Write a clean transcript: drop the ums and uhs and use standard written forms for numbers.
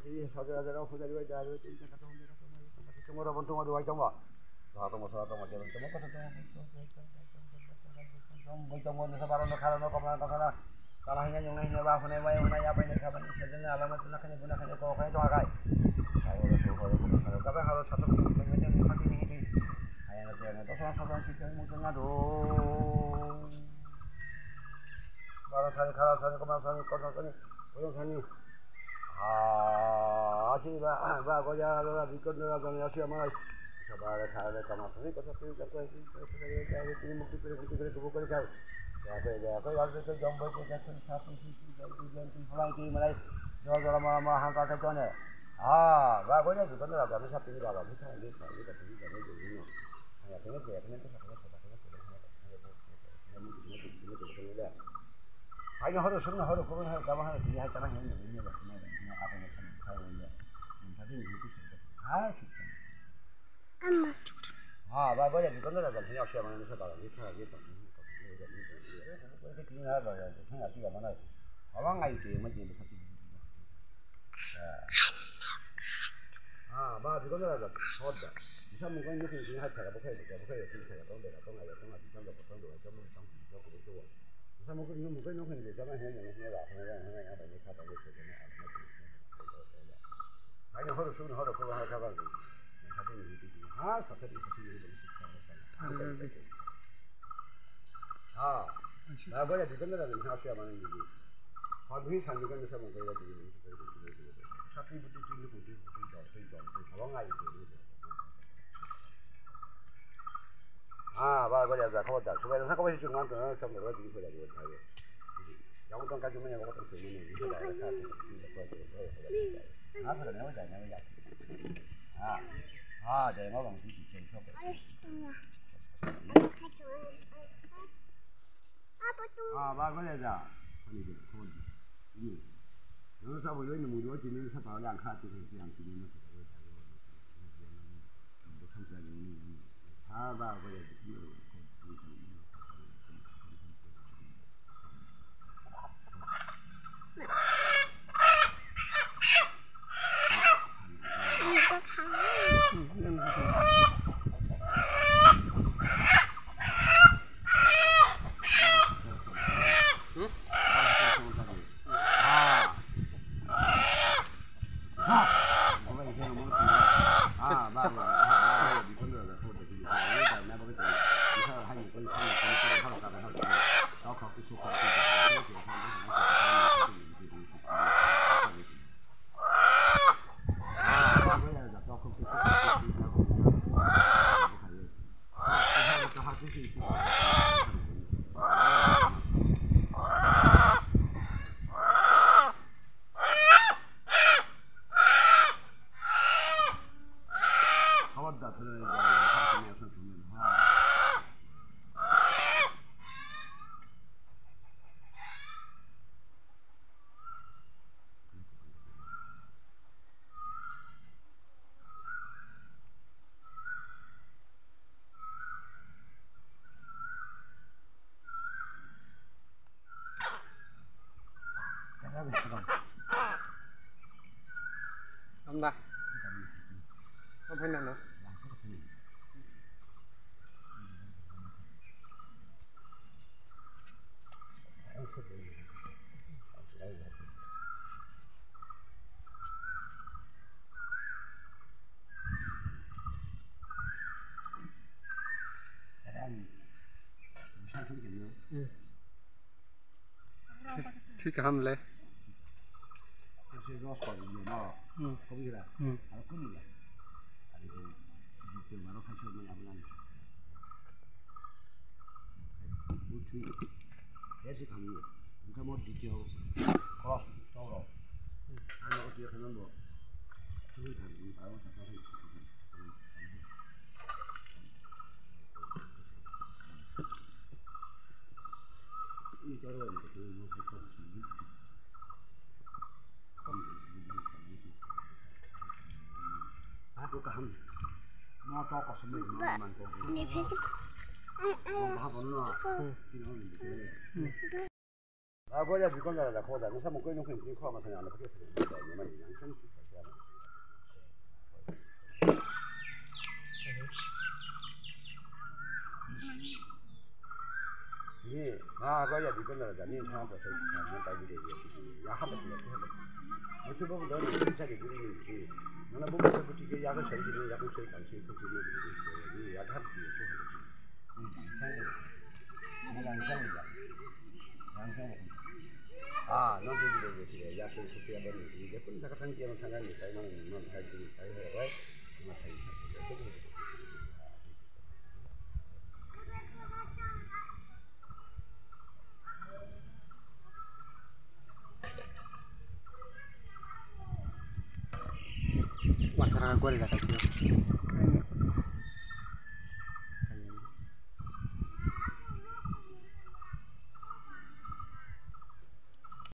thì sao giờ giờ đâu phải đi đây rồi thì cái trong đó bọn tôi đuổi trong mà sao trong mà chơi trong trong nó sabaron nó khá nó có nó kalau hanya yang ini bah hanya apa ini kapan sebenarnya alamat nak kau kau itu agai kalau kapan harus satu macam ini ayah nanti itu sama kita mungkin ada baru saya kalau saya kemarin kau sani asyik bah kau jangan ada bikin ada yang asyik mana sabar kalau kemarin kau satu ini mungkin kita kau ya cái đó cái dòng với cái chân sát cái fly thì mà đây rồi mà hàng cái cho này và với đây thì có là cái sắp tới là cái cái cái gì nữa hay cái cái phải nó hơi xuống nó hơi cũng hơi cảm hơi thì hai cái này như vậy nó apa yang saya lihat tadi itu và với đây thì có là cái nhau xe mà nó sẽ bảo là cái cái kia là rồi thế là cái này họ ngày thì mới chỉ được sắp ba thì có là hot đó sao mình có những cái gì hay chả có phải cái gì chả có để là trong này thì trong đó có đồ trong nó cũng tốt sao mình có những cái gì cho nó hay như là hay là phải khác biệt cái này phải nó hơi xuống nó hơi có hơi khác biệt sao cái gì sao cái gì và bây giờ thì cái là mình học xem mà mình gì họ biết thành cái nó sao mình cái gì sắp đi bút chì bút chọn có ngày và bây giờ là không được, bây giờ nó có mấy chuyện ngon nữa trong đó thì phải là gì phải giống trong cái chúng mình có từng mình như thế này là phải là nếu vậy để nó bằng cái chuyện không ba cái này là cái gì không gì nó sao bây giờ mình mua chỉ nên sao làm khác thì làm chỉ nên nó không ra những ba cái này không ta không phải nằm nữa thì cảm lấy nó còn nhiều nó không như là nó cứ như vậy thì mà nó khai sơn nó làm bút truy thế thì thằng người ta muốn đi chiều có sau rồi anh nó chia thành nó được cái thằng gì phải không phải đi cho rồi thì nó phải có tôi cảm nó to có sớm mình nó mang con đi phết nó bao con nó thì nó mình cái bây giờ chỉ còn là khó rồi nó sao một cái nó không khó mà thằng nào nó có thể làm được mà những cái 거 야, 이거 나라 니 상황에서 잘 따지게 야, 한번 더 해. 어떻게 보면 너는 진짜게 그리는지 너는 몸에서 붙이게 약을 전지는 약을 저희 관심이 붙이는 이 약을 하는 게 양상이다. 아, 넌 저기 그래. 약을 붙여야 되는 이게 혼자 같은 게는 상관이 살만은 넌할 수 있다. 왜? 정말 잘 있다. Guarda, guarda,